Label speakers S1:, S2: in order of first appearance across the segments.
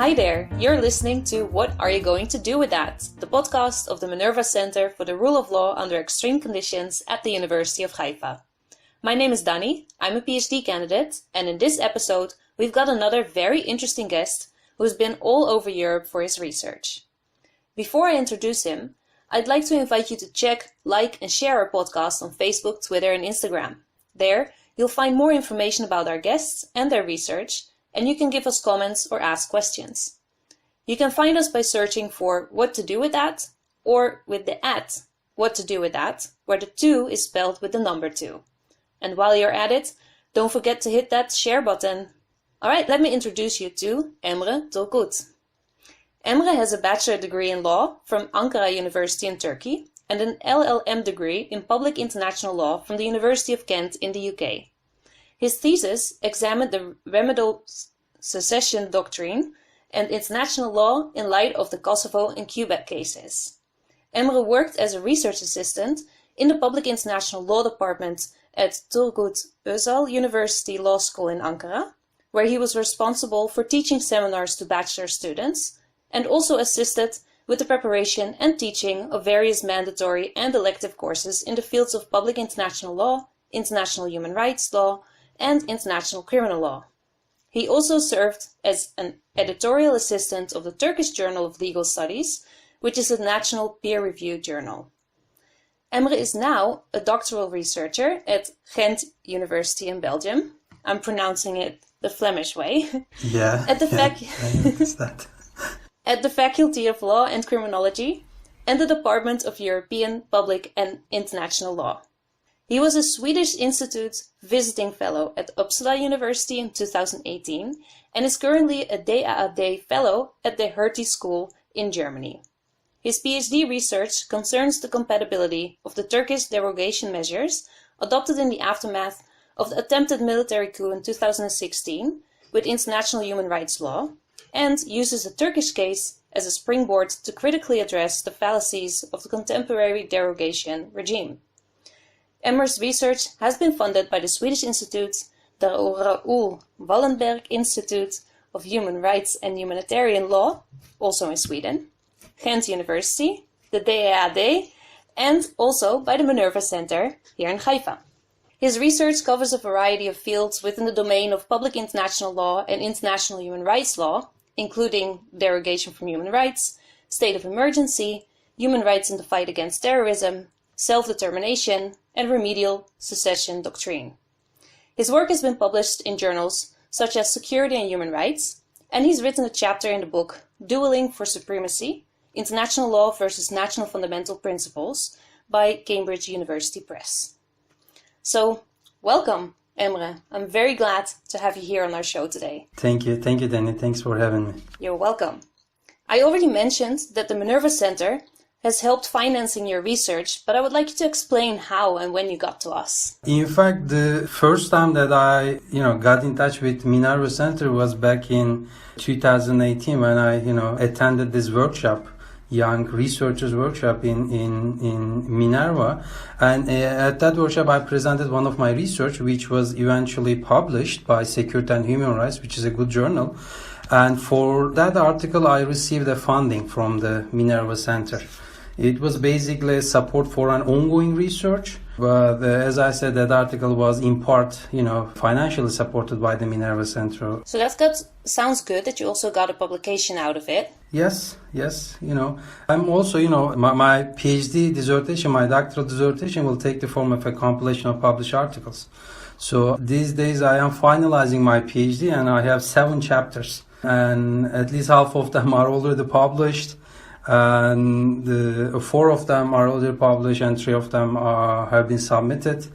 S1: Hi there, you're listening to What Are You Going to Do With That? The podcast of the Minerva Center for the Rule of Law under Extreme Conditions at the University of Haifa. My name is Danni, I'm a PhD candidate, and in this episode we've got another very interesting guest who's been all over Europe for his research. Before I introduce him, I'd like to invite you to check, like and share our podcast on Facebook, Twitter and Instagram. There, you'll find more information about our guests and their research, and you can give us comments or ask questions. You can find us by searching for What to Do With That or with the @ What to Do With That, where the 2 is spelled with the number 2. And while you're at it, don't forget to hit that share button. Alright, let me introduce you to Emre Turkut. Emre has a bachelor degree in law from Ankara University in Turkey and an LL.M degree in public international law from the University of Ghent in the UK. His thesis examined the remedial secession doctrine and international law in light of the Kosovo and Quebec cases. Emre worked as a research assistant in the public international law department at Turgut Özal University Law School in Ankara, where he was responsible for teaching seminars to bachelor students and also assisted with the preparation and teaching of various mandatory and elective courses in the fields of public international law, international human rights law, and international criminal law. He also served as an editorial assistant of the Turkish Journal of Legal Studies, which is a national peer-reviewed journal. Emre is now a doctoral researcher at Ghent University in Belgium. I'm pronouncing it the Flemish way.
S2: Yeah,
S1: at the at the Faculty of Law and Criminology and the Department of European Public and International Law. He was a Swedish Institute visiting fellow at Uppsala University in 2018 and is currently a DAAD fellow at the Hertie School in Germany. His PhD research concerns the compatibility of the Turkish derogation measures adopted in the aftermath of the attempted military coup in 2016 with international human rights law, and uses a Turkish case as a springboard to critically address the fallacies of the contemporary derogation regime. Emre's research has been funded by the Swedish Institute, the Raoul Wallenberg Institute of Human Rights and Humanitarian Law, also in Sweden, Ghent University, the DAAD, and also by the Minerva Center here in Haifa. His research covers a variety of fields within the domain of public international law and international human rights law, including derogation from human rights, state of emergency, human rights in the fight against terrorism, self-determination, and remedial secession doctrine. His work has been published in journals such as Security and Human Rights, and he's written a chapter in the book Dueling for Supremacy, International Law versus National Fundamental Principles by Cambridge University Press. So, welcome, Emre. I'm very glad to have you here on our show today.
S2: Thank you, Danny. Thanks for having me.
S1: You're welcome. I already mentioned that the Minerva Center has helped financing your research, but I would like you to explain how and when you got to us.
S2: In fact, the first time that I, got in touch with Minerva Center was back in 2018 when I, attended this workshop, young researchers workshop in Minerva. And at that workshop, I presented one of my research, which was eventually published by Security and Human Rights, which is a good journal. And for that article, I received a funding from the Minerva Center. It was basically support for an ongoing research, but as I said, that article was in part, financially supported by the Minerva Center.
S1: So sounds good that you also got a publication out of it.
S2: Yes, I'm also, my PhD dissertation, my doctoral dissertation will take the form of a compilation of published articles. So these days I am finalizing my PhD and I have 7 chapters. And at least half of them are already published, and 4 of them are already published, and 3 of them have been submitted.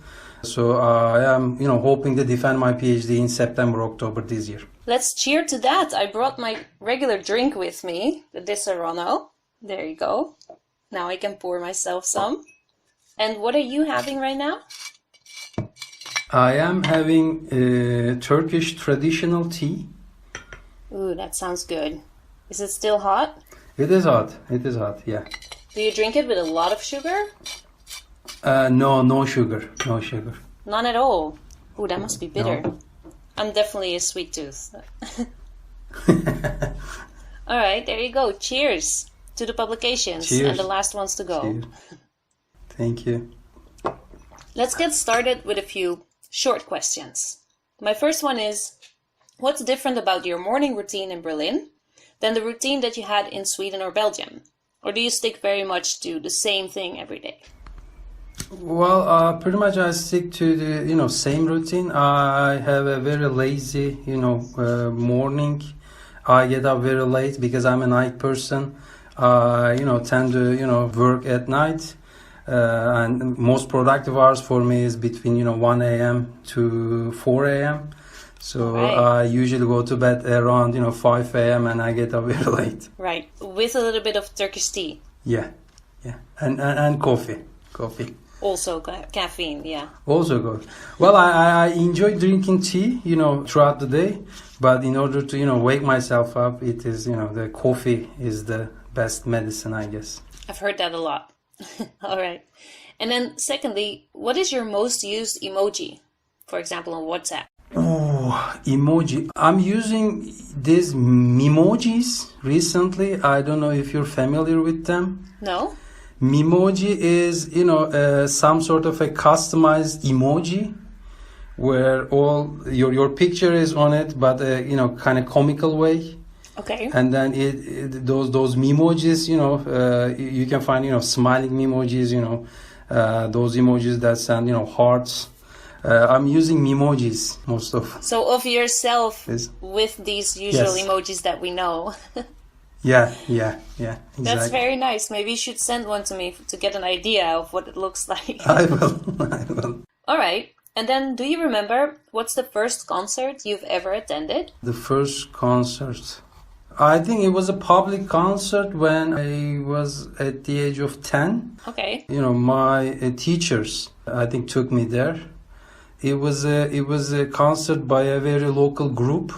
S2: So I am, hoping to defend my PhD in September, October this year.
S1: Let's cheer to that. I brought my regular drink with me, the Disaronno. There you go. Now I can pour myself some. And what are you having right now?
S2: I am having Turkish Traditional Tea.
S1: Ooh, that sounds good. Is it still hot?
S2: It is hot, yeah.
S1: Do you drink it with a lot of sugar?
S2: No sugar.
S1: None at all? Ooh, that must be bitter.
S2: No.
S1: I'm definitely a sweet tooth. All right, there you go. Cheers to the publications.
S2: Cheers.
S1: And the last ones to go.
S2: Cheers. Thank you.
S1: Let's get started with a few short questions. My first one is, what's different about your morning routine in Berlin than the routine that you had in Sweden or Belgium? Or do you stick very much to the same thing every day?
S2: Well, pretty much I stick to the, same routine. I have a very lazy, morning. I get up very late because I'm a night person. Tend to, work at night. And most productive hours for me is between 1 a.m. to 4 a.m. So
S1: right.
S2: I usually go to bed around 5 a.m. and I get up very late.
S1: Right, with a little bit of Turkish tea.
S2: Yeah, and coffee.
S1: Also caffeine, yeah.
S2: Also good. Well, I enjoy drinking tea, throughout the day. But in order to wake myself up, it is the coffee is the best medicine, I guess.
S1: I've heard that a lot. All right. And then secondly, what is your most used emoji? For example, on WhatsApp.
S2: Oh, emoji. I'm using these Memojis recently. I don't know if you're familiar with them.
S1: No?
S2: Memoji is, some sort of a customized emoji where all your picture is on it, but kind of comical way.
S1: Okay.
S2: And then those memojis, you can find, smiling emojis, those emojis that send, hearts. I'm using memojis most of.
S1: So of yourself
S2: Yes.
S1: with these usual
S2: Yes.
S1: emojis that we know.
S2: Yeah, exactly.
S1: That's very nice. Maybe you should send one to me to get an idea of what it looks like.
S2: I will.
S1: All right. And then do you remember what's the first concert you've ever attended?
S2: The first concert. I think it was a public concert when I was at the age of 10.
S1: Okay.
S2: My teachers, I think, took me there. It was a concert by a very local group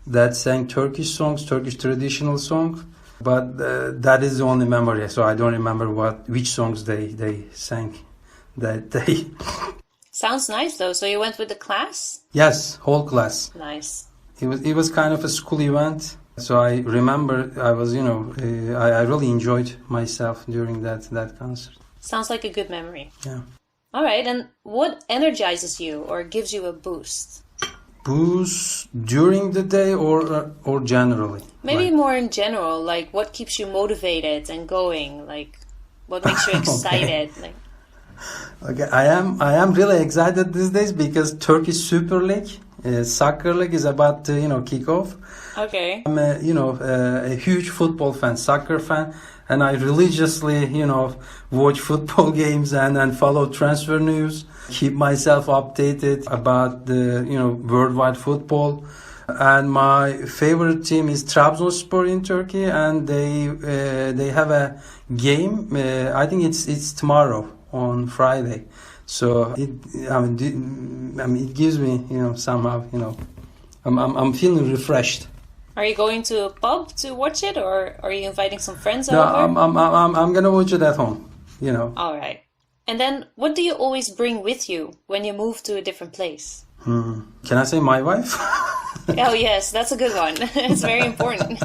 S2: that sang Turkish songs, Turkish traditional songs. But that is the only memory. So I don't remember which songs they sang that day.
S1: Sounds nice though. So you went with the class?
S2: Yes, whole class.
S1: Nice.
S2: It was kind of a school event. So I remember I was, I really enjoyed myself during that concert.
S1: Sounds like a good memory.
S2: Yeah.
S1: All right. And what energizes you or gives you a boost?
S2: Boost during the day or generally?
S1: Maybe more in general, like what keeps you motivated and going? Like what makes you excited?
S2: Okay, I am really excited these days because Turkish Super League, soccer league is about to kick off.
S1: Okay.
S2: I'm a huge football fan, soccer fan, and I religiously watch football games and follow transfer news, keep myself updated about the worldwide football. And my favorite team is Trabzonspor in Turkey, and they have a game. I think it's tomorrow on Friday. So it gives me somehow I'm feeling refreshed.
S1: Are you going to a pub to watch it, or are you inviting some friends
S2: No,
S1: over?
S2: I'm gonna watch it at home.
S1: All right. And then, what do you always bring with you when you move to a different place?
S2: Can I say my wife?
S1: Oh yes, that's a good one. It's very important.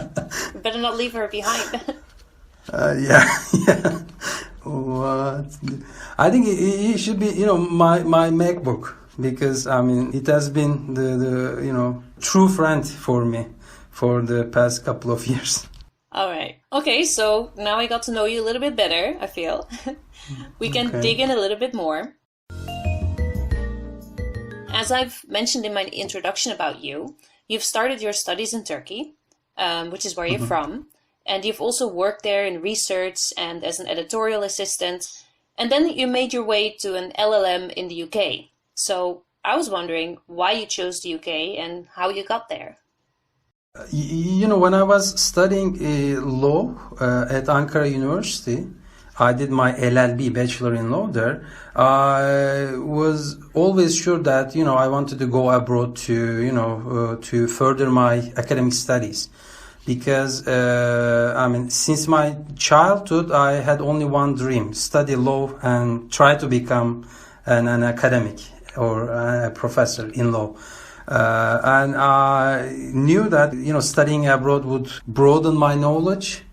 S1: You better not leave her behind.
S2: Yeah. What? I think it should be my MacBook, because it has been the true friend for me for the past couple of years.
S1: All right. Okay, so now I got to know you a little bit better, I feel. We can dig in a little bit more. As I've mentioned in my introduction about you, you've started your studies in Turkey, which is where you're from, and you've also worked there in research and as an editorial assistant, and then you made your way to an LL.M in the UK. So I was wondering why you chose the UK and how you got there.
S2: When I was studying law at Ankara University, I did my LL.B, bachelor in law there. I was always sure that I wanted to go abroad to further my academic studies, because since my childhood I had only one dream: study law and try to become an academic or a professor in law. And I knew that, studying abroad would broaden my knowledge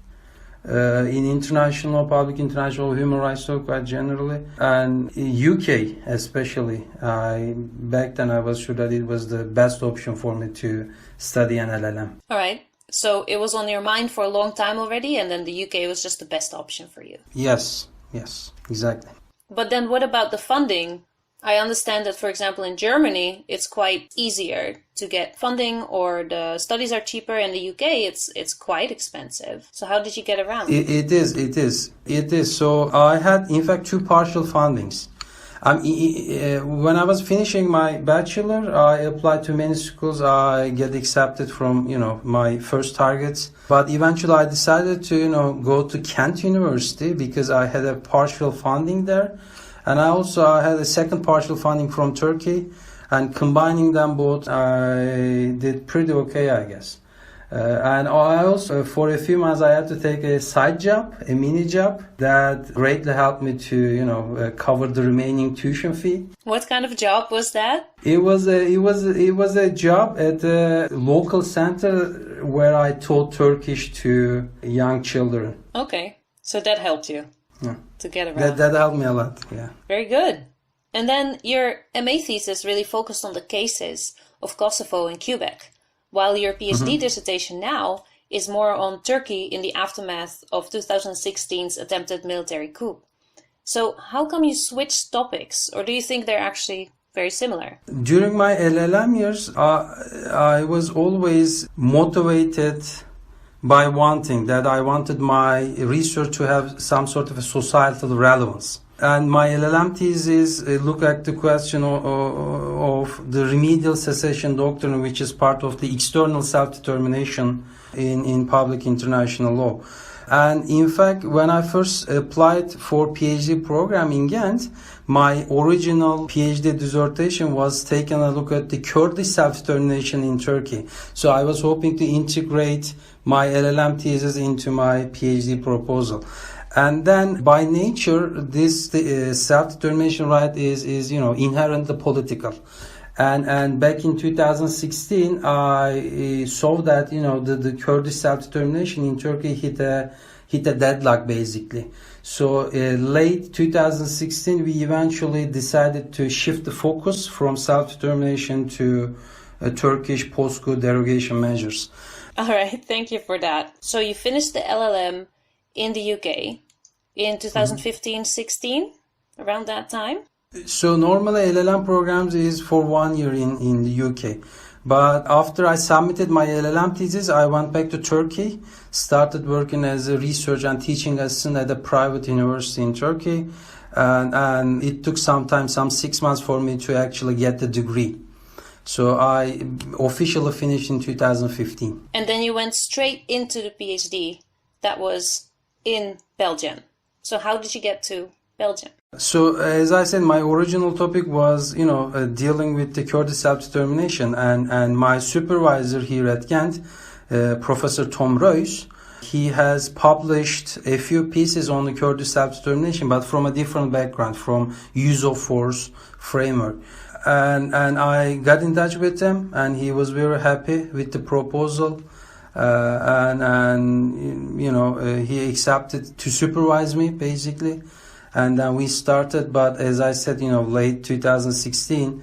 S2: in international, public international human rights talk quite generally. And UK especially, back then I was sure that it was the best option for me to study an LL.M.
S1: All right. So it was on your mind for a long time already, and then the UK was just the best option for you.
S2: Yes, exactly.
S1: But then what about the funding? I understand that, for example, in Germany, it's quite easier to get funding, or the studies are cheaper. In the UK, it's quite expensive. So how did you get around?
S2: It is. So I had, in fact, two partial fundings. When I was finishing my bachelor, I applied to many schools. I get accepted from, my first targets. But eventually I decided to, go to Ghent University because I had a partial funding there. And I had a second partial funding from Turkey. And combining them both, I did pretty okay, I guess. And I also, for a few months, I had to take a side job, a mini job, that greatly helped me to, cover the remaining tuition fee.
S1: What kind of job was that?
S2: It was a job at a local center where I taught Turkish to young children.
S1: Okay, so that helped you to get around.
S2: That helped me a lot. Yeah.
S1: Very good. And then your MA thesis really focused on the cases of Kosovo and Quebec, while your PhD dissertation now is more on Turkey in the aftermath of 2016's attempted military coup. So how come you switched topics, or do you think they're actually very similar?
S2: During my LL.M years, I was always motivated by one thing, that I wanted my research to have some sort of a societal relevance. And my LL.M thesis look at the question of the remedial secession doctrine, which is part of the external self-determination in public international law. And in fact, when I first applied for PhD program in Ghent, my original PhD dissertation was taking a look at the Kurdish self-determination in Turkey. So I was hoping to integrate my LL.M thesis into my PhD proposal. And then, by nature, this self-determination right is inherently political. And back in 2016, I saw that the Kurdish self-determination in Turkey hit a deadlock basically. So late 2016, we eventually decided to shift the focus from self-determination to Turkish post-coup derogation measures.
S1: All right, thank you for that. So you finished the LL.M in the UK in 2015-16, around that time?
S2: So normally LL.M programs is for 1 year in the UK. But after I submitted my LL.M thesis, I went back to Turkey, started working as a research and teaching assistant at a private university in Turkey. And it took some 6 months for me to actually get the degree. So I officially finished in 2015.
S1: And then you went straight into the PhD that was in Belgium. So how did you get to Belgium?
S2: So as I said, my original topic was, dealing with the Kurdish self-determination, and my supervisor here at Ghent, Professor Tom Ruys, he has published a few pieces on the Kurdish self-determination, but from a different background, from use of force framework. And I got in touch with him, and he was very happy with the proposal. He accepted to supervise me basically, and then we started. But as I said, late 2016,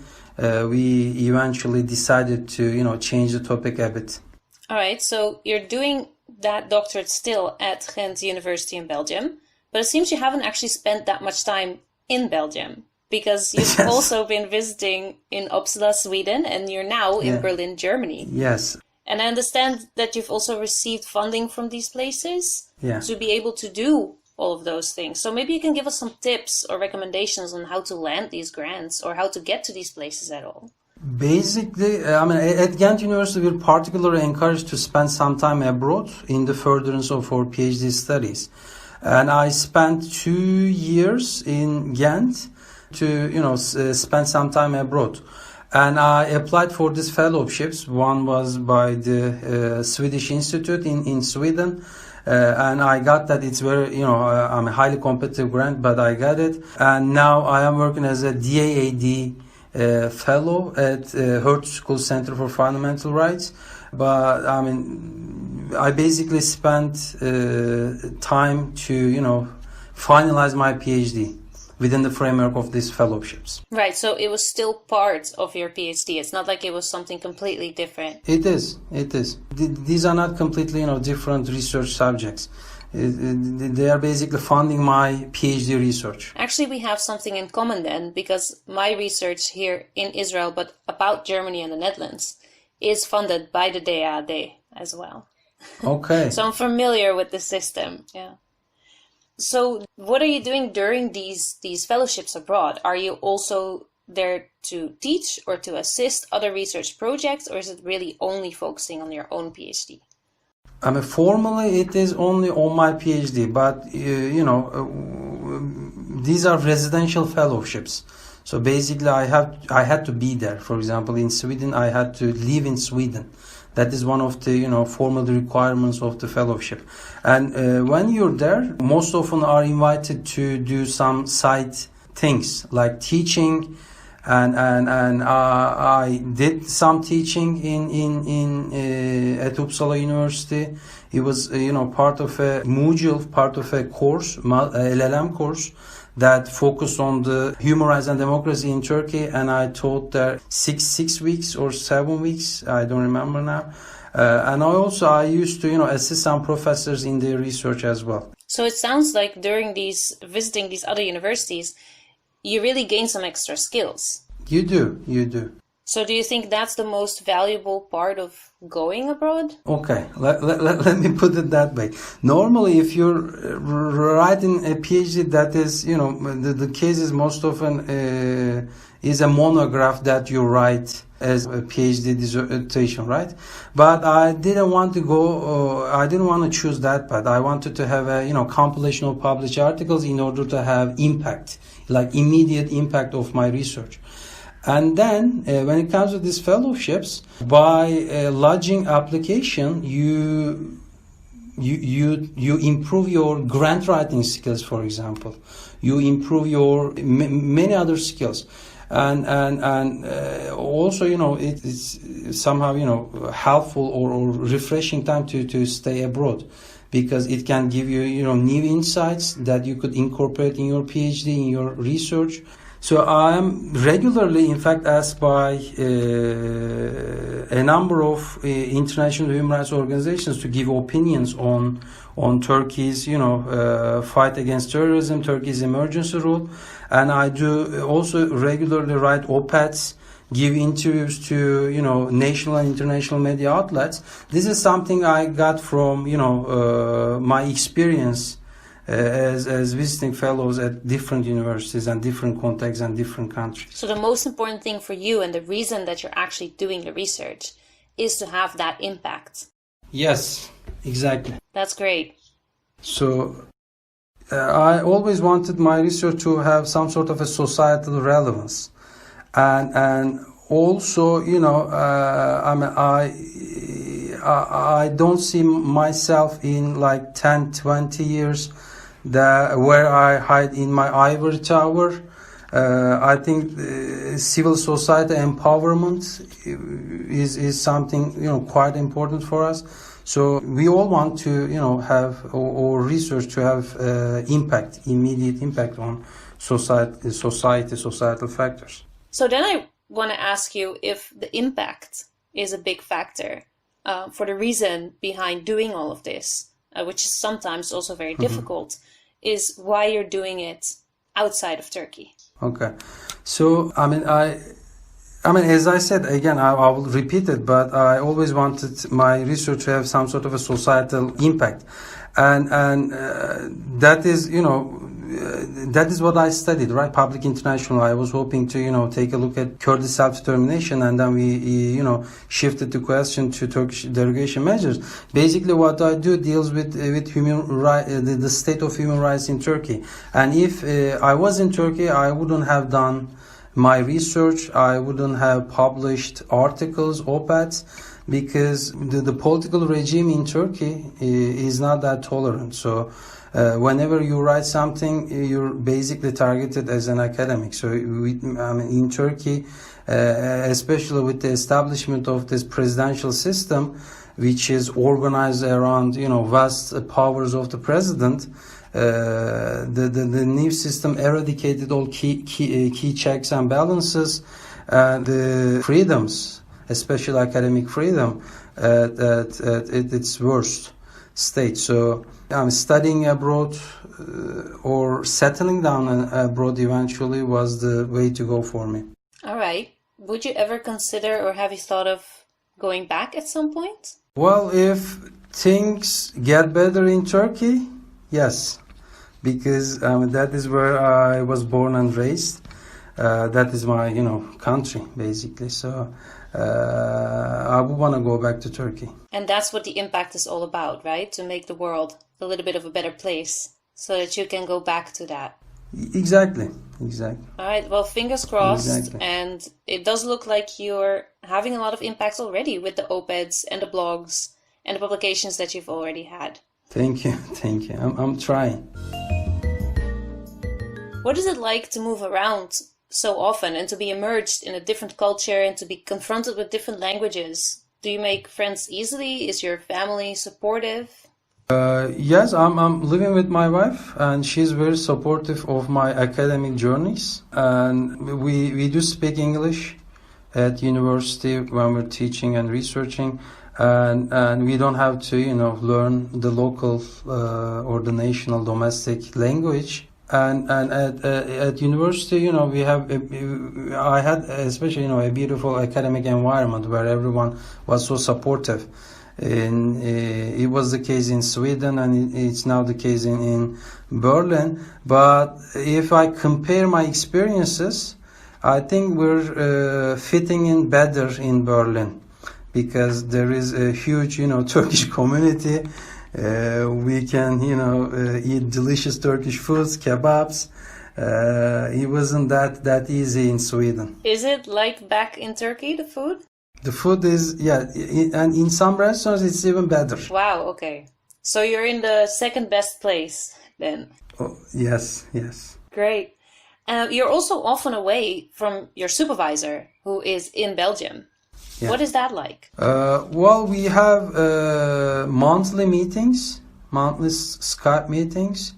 S2: we eventually decided to change the topic a bit.
S1: All right, so you're doing that doctorate still at Ghent University in Belgium, but it seems you haven't actually spent that much time in Belgium, because you've also been visiting in Uppsala, Sweden, and you're now in Berlin, Germany.
S2: Yes.
S1: And I understand that you've also received funding from these places to be able to do all of those things. So maybe you can give us some tips or recommendations on how to land these grants or how to get to these places at all.
S2: Basically, at Ghent University, we're particularly encouraged to spend some time abroad in the furtherance of our PhD studies. And I spent 2 years in Ghent to, spend some time abroad. And I applied for these fellowships. One was by the Swedish Institute in Sweden. And I got that. It's very, a highly competitive grant, but I got it. And now I am working as a DAAD fellow at Hertz School Center for Fundamental Rights. But I mean, I basically spent time to, finalize my PhD within the framework of these fellowships.
S1: Right, so it was still part of your PhD. It's not like it was something completely different.
S2: It is. These are not completely, different research subjects. They are basically funding my PhD research.
S1: Actually, we have something in common then, because my research here in Israel, but about Germany and the Netherlands, is funded by the DAAD as well.
S2: Okay.
S1: So I'm familiar with the system, yeah. So what are you doing during these fellowships abroad? Are you also there to teach or to assist other research projects, or is it really only focusing on your own PhD?
S2: I mean, formally it is only on my PhD, but these are residential fellowships. So basically, I had to be there. For example, in Sweden, I had to live in Sweden. That is one of the formal requirements of the fellowship. And when you're there, most often are invited to do some side things like teaching, and I did some teaching in at Uppsala University. It was part of a module, part of a course, LL.M course, that focused on the human rights and democracy in Turkey, and I taught there 6 weeks or 7 weeks, I don't remember now. And I used to assist some professors in their research as well.
S1: So it sounds like during visiting these other universities, you really gain some extra skills.
S2: You do.
S1: So do you think that's the most valuable part of going abroad?
S2: Okay, let me put it that way. Normally, if you're writing a PhD, that is, the case is most often is a monograph that you write as a PhD dissertation, right? But I didn't want to I didn't want to choose that path. I wanted to have a, compilation of published articles in order to have impact, like immediate impact of my research. And then when it comes to these fellowships, by lodging application, you improve your grant writing skills, for example. You improve your many other skills. And also, it's somehow, helpful or refreshing time to stay abroad, because it can give you, new insights that you could incorporate in your PhD, in your research. So I am regularly, in fact, asked by a number of international human rights organizations to give opinions on Turkey's, fight against terrorism, Turkey's emergency rule, and I do also regularly write op-eds, give interviews to national and international media outlets. This is something I got from my experience as visiting fellows at different universities and different contexts and different countries.
S1: So the most important thing for you, and the reason that you're actually doing the research, is to have that impact.
S2: Yes, exactly.
S1: That's great.
S2: So I always wanted my research to have some sort of a societal relevance, and also I don't see myself in like 10-20 years where I hide in my ivory tower. I think civil society empowerment is something quite important for us. So we all want to have or research to have impact, immediate impact on societal factors.
S1: So then I want to ask you if the impact is a big factor for the reason behind doing all of this, which is sometimes also very difficult, is why you're doing it outside of Turkey.
S2: Okay. So, I mean, as I said, again, I will repeat it, but I always wanted my research to have some sort of a societal impact. And that is, that is what I studied, right? Public international. I was hoping to, take a look at Kurdish self-determination, and then we, shifted the question to Turkish derogation measures. Basically, what I do deals with human right, the state of human rights in Turkey. And if I was in Turkey, I wouldn't have done my research. I wouldn't have published articles, op-eds. because the political regime in Turkey is not that tolerant. So whenever you write something, you're basically targeted as an academic. So in Turkey, especially with the establishment of this presidential system, which is organized around vast powers of the president, the new system eradicated all key checks and balances, the freedoms, especially academic freedom, at its worst state. So studying abroad or settling down abroad eventually was the way to go for me.
S1: All right. Would you ever consider, or have you thought of going back at some point?
S2: Well, if things get better in Turkey, yes, because that is where I was born and raised. That is my, country, basically. So I would want to go back to Turkey.
S1: And that's what the impact is all about, right? To make the world a little bit of a better place so that you can go back to that.
S2: Exactly.
S1: All right, well, fingers crossed.
S2: Exactly.
S1: And it does look like you're having a lot of impact already with the op-eds and the blogs and the publications that you've already had.
S2: Thank you. I'm trying.
S1: What is it like to move around so often and to be immersed in a different culture and to be confronted with different languages? Do you make friends easily? Is your family supportive?
S2: Yes, I'm living with my wife, and she's very supportive of my academic journeys. And we do speak English at university when we're teaching and researching, and we don't have to learn the local or the national domestic language. And at university, we have I had especially a beautiful academic environment where everyone was so supportive. And it was the case in Sweden, and it's now the case in Berlin. But if I compare my experiences, I think we're fitting in better in Berlin, because there is a huge Turkish community. We can eat delicious Turkish foods, kebabs. It wasn't that easy in Sweden.
S1: Is it like back in Turkey, the food?
S2: The food is, and in some restaurants it's even better.
S1: Wow, okay. So you're in the second best place then?
S2: Oh, yes.
S1: Great. You're also often away from your supervisor, who is in Belgium. Yeah. What is that like?
S2: Well, we have monthly meetings, monthly Skype meetings.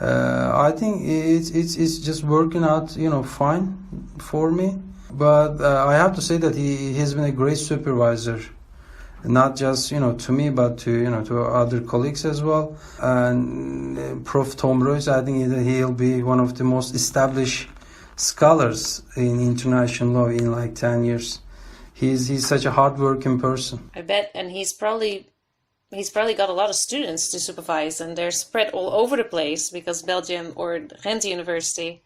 S2: I think it's just working out, fine for me. But I have to say that he has been a great supervisor, not just to me, but to other colleagues as well. And Prof. Ruys, I think he'll be one of the most established scholars in international law in like 10 years. He's such a hardworking person.
S1: I bet, and he's probably got a lot of students to supervise, and they're spread all over the place because Belgium or Ghent University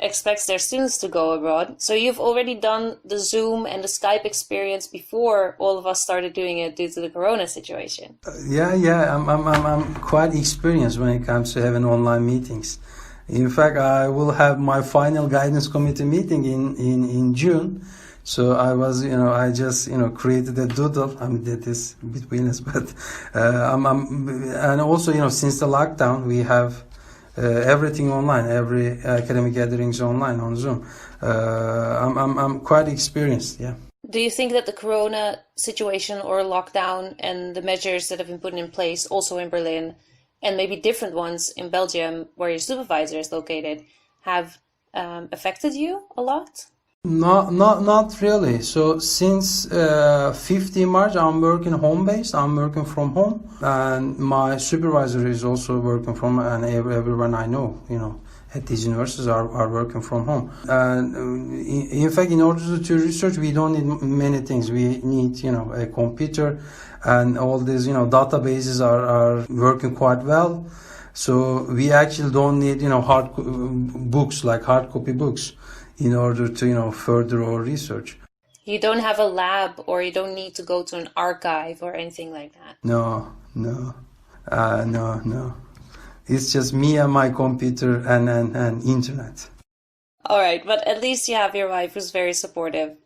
S1: expects their students to go abroad. So you've already done the Zoom and the Skype experience before all of us started doing it due to the Corona situation.
S2: I'm quite experienced when it comes to having online meetings. In fact, I will have my final guidance committee meeting in June. So I just created a doodle. That is between us, but and also since the lockdown we have everything online. Every academic gatherings online on Zoom. I'm quite experienced. Yeah.
S1: Do you think that the Corona situation or lockdown and the measures that have been put in place, also in Berlin, and maybe different ones in Belgium, where your supervisor is located, have affected you a lot? Not really. So since 15 March, I'm working home-based. I'm working from home, and my supervisor is also working from, and everyone I know, at these universities are working from home. And in fact, in order to research, we don't need many things. We need, a computer, and all these, databases are working quite well. So we actually don't need, hard copy books in order to, further our research. You don't have a lab, or you don't need to go to an archive or anything like that? No. It's just me and my computer and internet. All right, but at least you have your wife who's very supportive.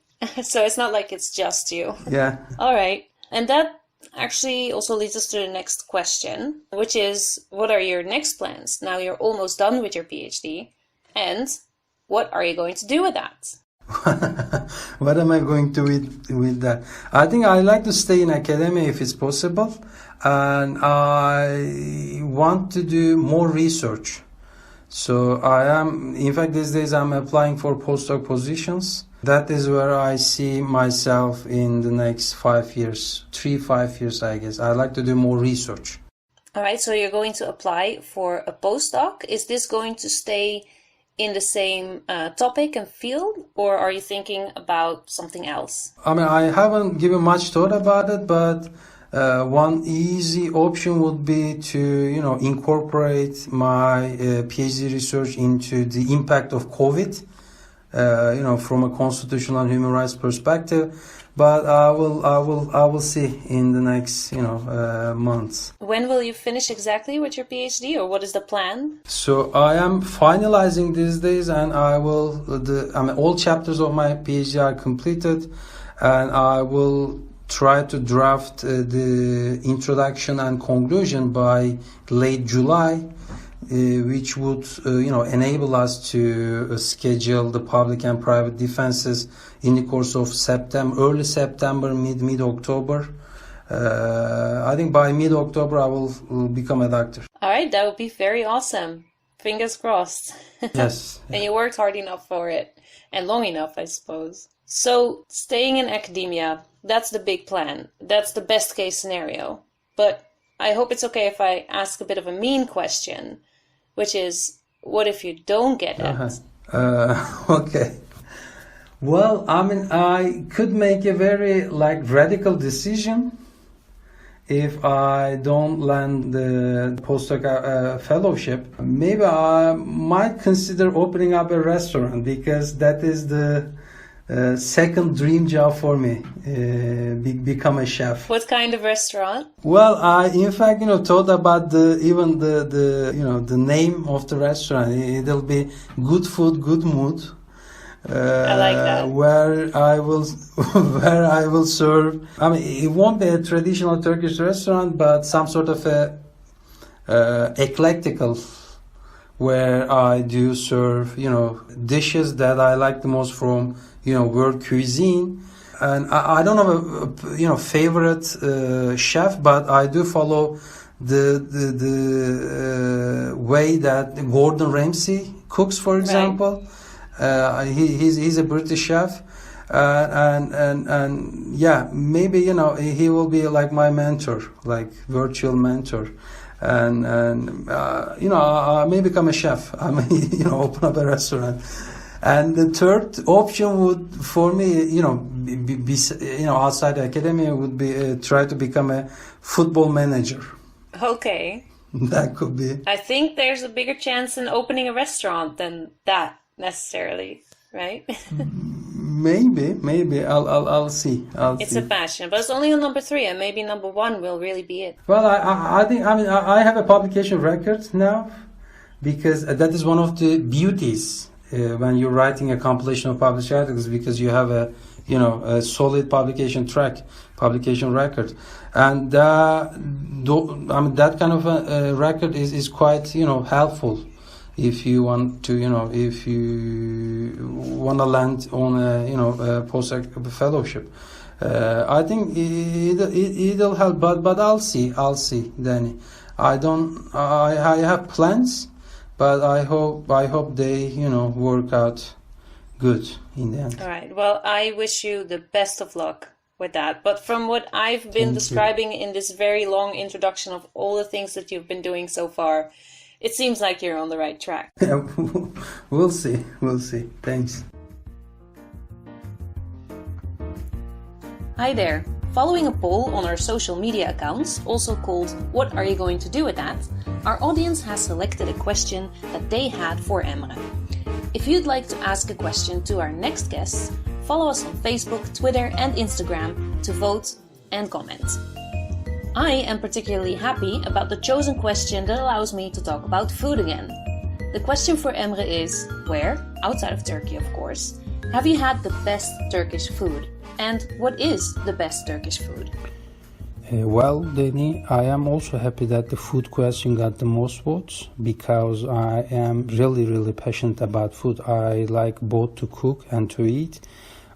S1: So it's not like it's just you.
S2: Yeah.
S1: All right. And that actually also leads us to the next question, which is, what are your next plans? Now you're almost done with your PhD. And what are you going to do with that?
S2: What am I going to do with that? I think I like to stay in academia if it's possible. And I want to do more research. So in fact, these days I'm applying for postdoc positions. That is where I see myself in the next 5 years, 3-5 years, I guess. I like to do more research.
S1: All right, so you're going to apply for a postdoc. Is this going to stay in the same topic and field, or are you thinking about something else?
S2: I mean, I haven't given much thought about it, but one easy option would be to, incorporate my PhD research into the impact of COVID, from a constitutional and human rights perspective. But I will see in the next, months.
S1: When will you finish exactly with your PhD, or what is the plan?
S2: So I am finalizing these days, and all chapters of my PhD are completed, and I will try to draft the introduction and conclusion by late July, which would enable us to schedule the public and private defenses in the course of early September, mid-October. I think by mid-October I will become a doctor.
S1: All right, that would be very awesome. Fingers crossed.
S2: Yes.
S1: And you worked hard enough for it, and long enough, I suppose. So, staying in academia, that's the big plan. That's the best case scenario. But I hope it's okay if I ask a bit of a mean question, which is, what if you don't get it?
S2: Okay. Well, I mean, I could make a very radical decision if I don't land the postdoc fellowship. Maybe I might consider opening up a restaurant, because that is the second dream job for me, become a chef.
S1: What kind of restaurant?
S2: Well, I in fact thought about the name of the restaurant. It'll be Good Food, Good Mood.
S1: I like that.
S2: Where I will serve. I mean, it won't be a traditional Turkish restaurant, but some sort of a eclectical, where I do serve dishes that I like the most from world cuisine. And I don't have a favorite chef, but I do follow the way that Gordon Ramsay cooks, for example. Right. He's a British chef, and yeah, maybe he will be like my mentor, like virtual mentor, and I may become a chef. I may open up a restaurant. And the third option would, for me, be outside academia, would be try to become a football manager.
S1: Okay.
S2: That could be.
S1: I think there's a bigger chance in opening a restaurant than that necessarily, right?
S2: Maybe. I'll see.
S1: It's a passion, but it's only on number 3, and maybe number 1 will really be it.
S2: Well, I think I have a publication record now, because that is one of the beauties. When you're writing a compilation of published articles, because you have a solid publication record, and that kind of a record is quite helpful if you want to land on a postdoc fellowship. I think it'll help, but I'll see, Danny. I have plans. But I hope they, work out good in the end.
S1: All right. Well, I wish you the best of luck with that. But from what I've been describing in this very long introduction of all the things that you've been doing so far, it seems like you're on the right track.
S2: We'll see. Thanks.
S1: Hi there. Following a poll on our social media accounts, also called What Are You Going to Do With That?, our audience has selected a question that they had for Emre. If you'd like to ask a question to our next guest, follow us on Facebook, Twitter and Instagram to vote and comment. I am particularly happy about the chosen question that allows me to talk about food again. The question for Emre is, where, outside of Turkey of course, Have you had the best Turkish food? And what is the best Turkish food?
S2: Well, Danny, I am also happy that the food question got the most votes because I am really passionate about food. I like both to cook and to eat.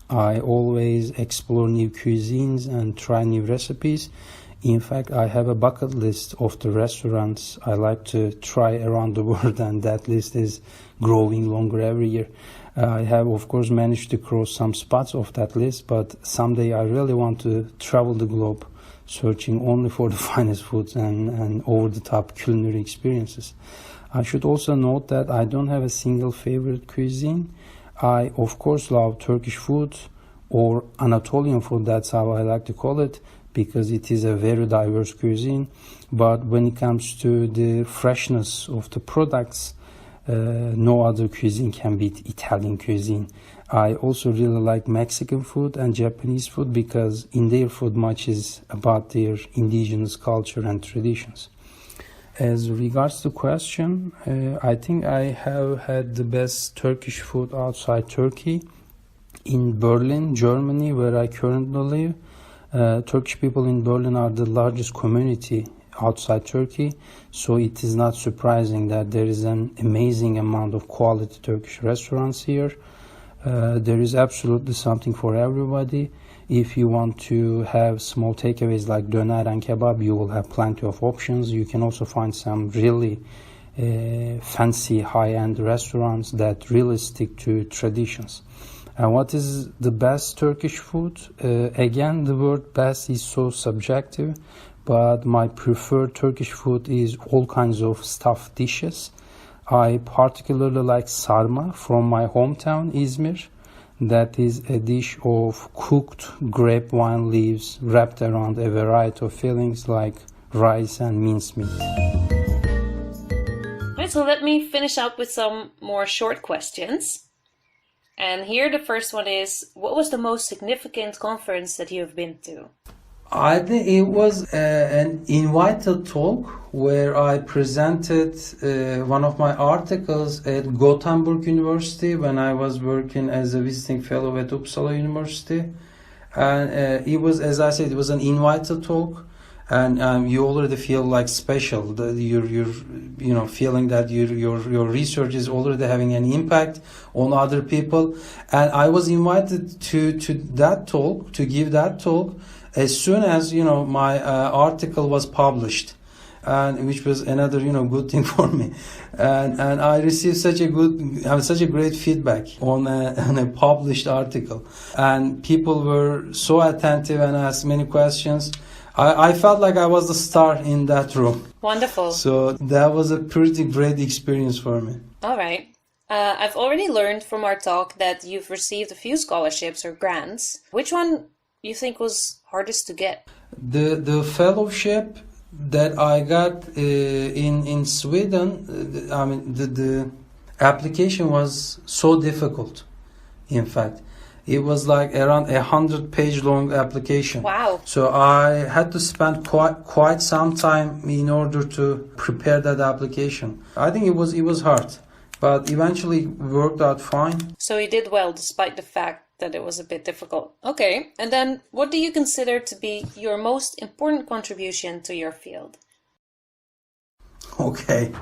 S2: I always explore new cuisines and try new recipes. In fact, I have a bucket list of the restaurants I like to try around the world, and that list is growing longer every year. I have, of course, managed to cross some spots off that list, but someday I really want to travel the globe, searching only for the finest foods and over-the-top culinary experiences. I should also note that I don't have a single favorite cuisine. I, of course, love Turkish food, or Anatolian food, that's how I like to call it, because it is a very diverse cuisine. But when it comes to the freshness of the products, no other cuisine can beat Italian cuisine. I also really like Mexican food and Japanese food because in their food much is about their indigenous culture and traditions. As regards the question, I think I have had the best Turkish food outside Turkey. In Berlin, Germany, where I currently live, Turkish people in Berlin are the largest community outside Turkey, so it is not surprising that there is an amazing amount of quality Turkish restaurants here. There is absolutely something for everybody. If you want to have small takeaways like döner and kebab, you will have plenty of options. You can also find some really fancy high-end restaurants that really stick to traditions. And what is the best Turkish food? Again, the word best is so subjective, but my preferred Turkish food is all kinds of stuffed dishes. I particularly like sarma from my hometown, Izmir. That is a dish of cooked grapevine leaves wrapped around a variety of fillings like rice and mincemeat.
S1: Right, so let me finish up with some more short questions. And here the first one is, what was the most significant conference that you have been to?
S2: I think it was an invited talk where I presented one of my articles at Gothenburg University when I was working as a visiting fellow at Uppsala University. And it was, as I said, it was an invited talk. And you already feel like special. You're feeling that your research is already having an impact on other people. And I was invited to that talk, to give that talk, as soon as my article was published, and which was another good thing for me. And I received such a great feedback on a published article, and people were so attentive and asked many questions. I felt like I was the star in that room.
S1: Wonderful.
S2: So that was a pretty great experience for me.
S1: All right. I've already learned from our talk that you've received a few scholarships or grants. Which one you think was hardest to get?
S2: The fellowship that I got in Sweden, the application was so difficult. In fact, it was like around 100-page long application.
S1: Wow.
S2: So I had to spend quite some time in order to prepare that application. I think it was hard, but eventually worked out fine.
S1: So you did well despite the fact that it was a bit difficult. Okay, and then what do you consider to be your most important contribution to your field?
S2: Okay.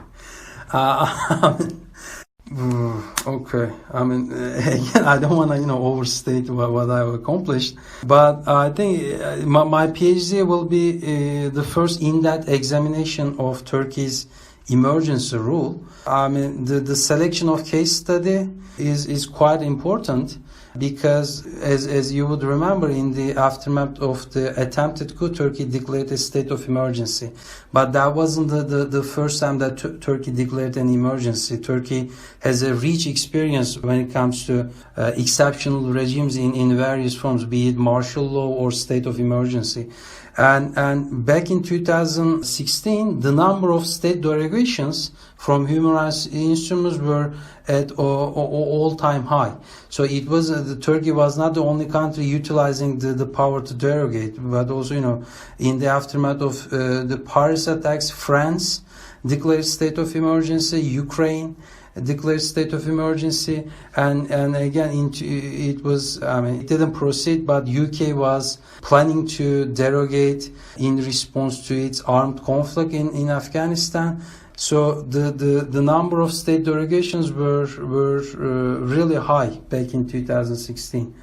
S2: Okay. Again, I don't want to, overstate what I've accomplished, but I think my PhD will be the first in-depth examination of Turkey's emergency rule. The selection of case study is quite important because, as you would remember, in the aftermath of the attempted coup, Turkey declared a state of emergency. But that wasn't the first time that Turkey declared an emergency. Turkey has a rich experience when it comes to exceptional regimes in various forms, be it martial law or state of emergency. And back in 2016, the number of state derogations from human rights instruments were at all-time high. So it was Turkey was not the only country utilizing the power to derogate, but also in the aftermath of the Paris attacks, France declared state of emergency, Ukraine, declared state of emergency, and again it didn't proceed, but UK was planning to derogate in response to its armed conflict in Afghanistan. So the number of state derogations were really high back in 2016,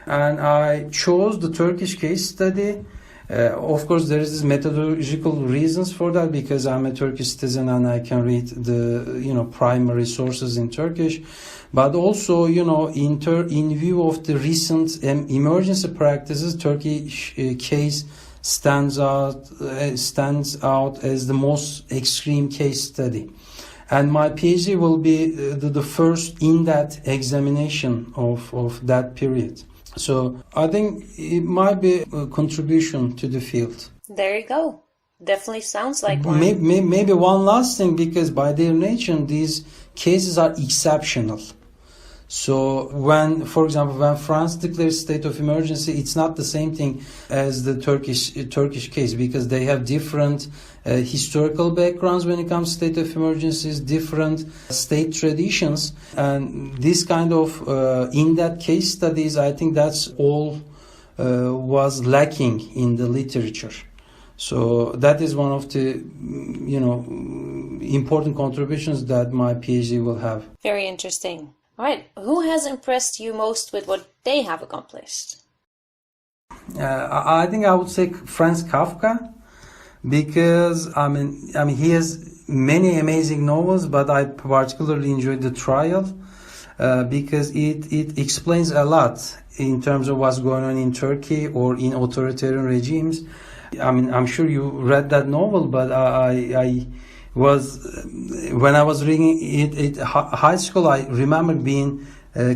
S2: and I chose the Turkish case study. Of course, there is this methodological reasons for that, because I'm a Turkish citizen and I can read the primary sources in Turkish, but also in view of the recent emergency practices, Turkish case stands out as the most extreme case study, and my PhD will be the first in that examination of that period. So I think it might be a contribution to the field.
S1: There you go. Definitely sounds like one.
S2: Maybe one last thing, because by their nature, these cases are exceptional. So for example, when France declares state of emergency, it's not the same thing as the Turkish case, because they have different historical backgrounds when it comes to state of emergencies, different state traditions, and this kind of in-depth case studies, I think that's all was lacking in the literature. So that is one of the important contributions that my PhD will have.
S1: Very interesting. All right, who has impressed you most with what they have accomplished?
S2: I think I would say Franz Kafka, because he has many amazing novels, but I particularly enjoyed The Trial because it explains a lot in terms of what's going on in Turkey or in authoritarian regimes. I'm sure you read that novel, but I was, when I was reading it at high school, I remember being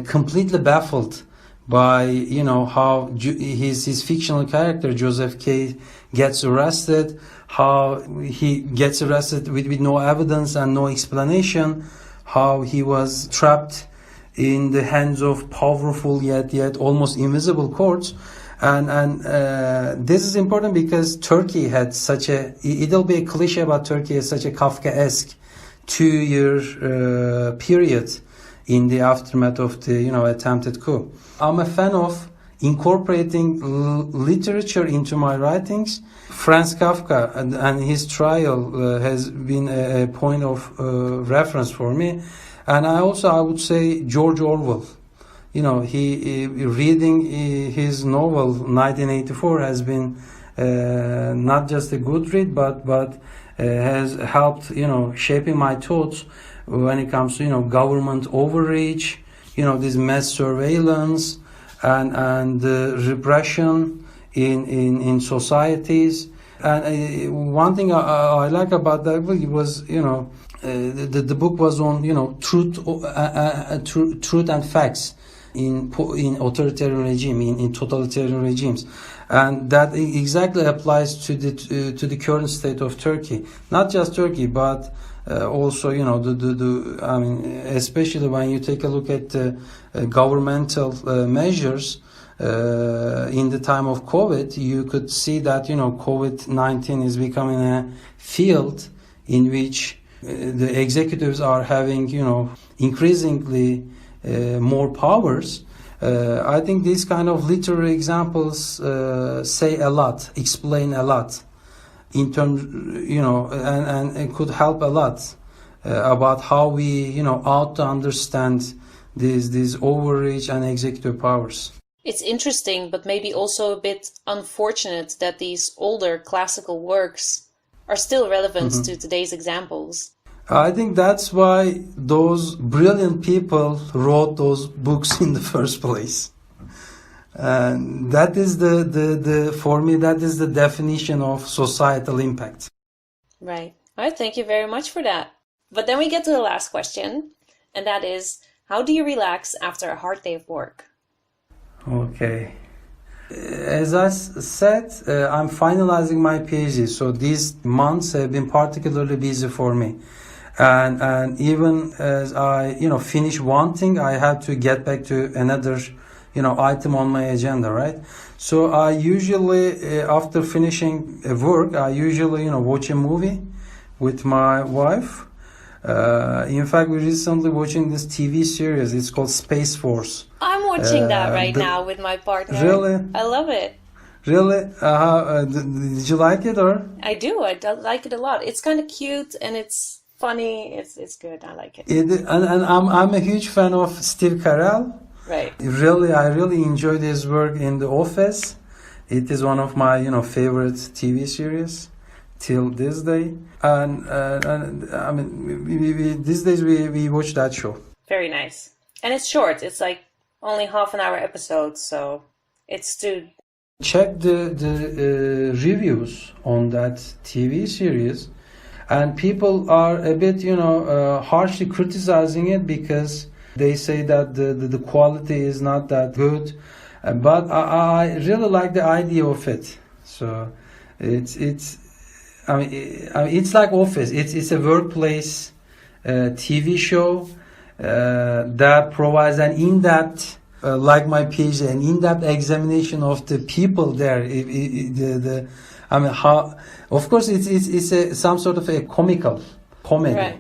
S2: completely baffled by how his fictional character Joseph K. gets arrested, how he gets arrested with no evidence and no explanation, how he was trapped in the hands of powerful yet almost invisible courts. And this is important because Turkey had it'll be a cliche about Turkey as such a Kafkaesque 2-year period in the aftermath of the attempted coup. I'm a fan of incorporating literature into my writings. Franz Kafka and his trial has been a point of reference for me, and I would say George Orwell. Reading his novel 1984 has been not just a good read, but has helped shaping my thoughts when it comes to government overreach, this mass surveillance and repression in societies. And one thing I like about that book was the book was on truth and facts in authoritarian regime, in totalitarian regimes, and that exactly applies to the current state of Turkey. Not just Turkey, but also especially when you take a look at governmental measures in the time of COVID, you could see that COVID-19 is becoming a field in which the executives are having increasingly more powers. I think these kind of literary examples say a lot, explain a lot in terms, and it could help a lot about how we, ought to understand these overreach and executive powers.
S1: It's interesting, but maybe also a bit unfortunate that these older classical works are still relevant to today's examples.
S2: I think that's why those brilliant people wrote those books in the first place. And that is for me, that is the definition of societal impact.
S1: Right. All right, thank you very much for that. But then we get to the last question, and that is, how do you relax after a hard day of work? Okay. As I said, I'm finalizing my PhD, so these months have been particularly busy for me. And even as I, finish one thing, I have to get back to another, item on my agenda, right? So I usually, after finishing work, I usually, watch a movie with my wife.
S2: In fact, we're recently watching this TV series. It's called Space Force.
S1: I'm watching that right now with my partner.
S2: Really?
S1: I love it.
S2: Really? Did you like it or?
S1: I do. Like it a lot. It's kind of cute and it's funny. It's good. I like it.
S2: And I'm a huge fan of Steve Carell.
S1: Right.
S2: I really enjoyed his work in The Office. It is one of my favorite TV series till this day. And I mean, these days we watch that show.
S1: Very nice. And it's short. It's like only half an hour episodes, so it's to
S2: check the reviews on that TV series, and people are a bit harshly criticizing it because they say that the quality is not that good, but I really like the idea of it. So it's like Office. It's a workplace TV show that provides an in-depth, like my PhD, an in-depth examination of the people there. Of course, it's some sort of a comical comedy,
S1: right.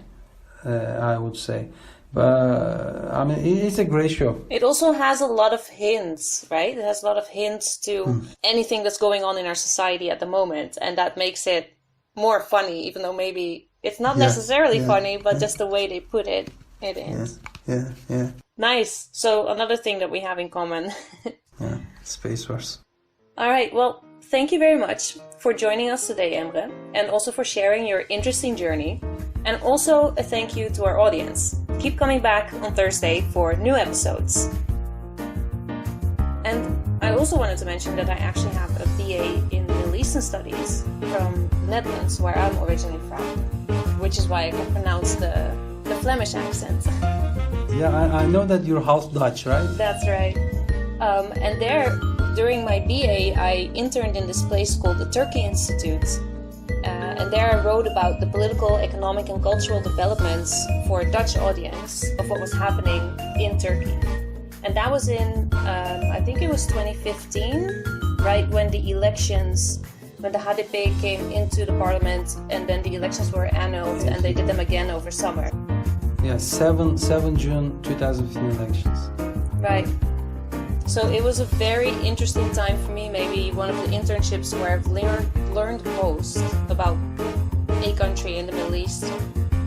S2: I would say. But it's a great show.
S1: It also has a lot of hints, right? It has a lot of hints to anything that's going on in our society at the moment, and that makes it more funny, even though maybe it's not necessarily funny, but just the way they put it, it is.
S2: Yeah.
S1: Nice. So another thing that we have in common.
S2: Yeah, Space Wars.
S1: All right. Well, thank you very much for joining us today, Emre, and also for sharing your interesting journey. And also a thank you to our audience. Keep coming back on Thursday for new episodes. And I also wanted to mention that I actually have a BA in Middle Eastern Studies from the Netherlands, where I'm originally from, which is why I can pronounce the Flemish accent.
S2: Yeah, I know that you're half Dutch, right?
S1: That's right. And there, during my BA, I interned in this place called the Turkey Institute. And there I wrote about the political, economic and cultural developments for a Dutch audience of what was happening in Turkey. And that was in, I think it was 2015, right when the elections, when the HDP came into the parliament and then the elections were annulled and they did them again over summer.
S2: Yeah, 7 June 2015 elections.
S1: Right. So it was a very interesting time for me, maybe one of the internships where I've learned most about a country in the Middle East.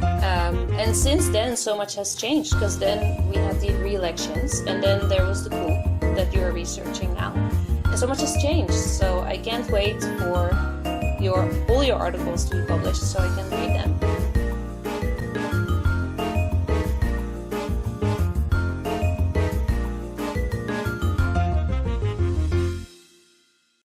S1: And since then, so much has changed, because then we had the re-elections, and then there was the coup that you're researching now. And so much has changed, so I can't wait for all your articles to be published so I can read them.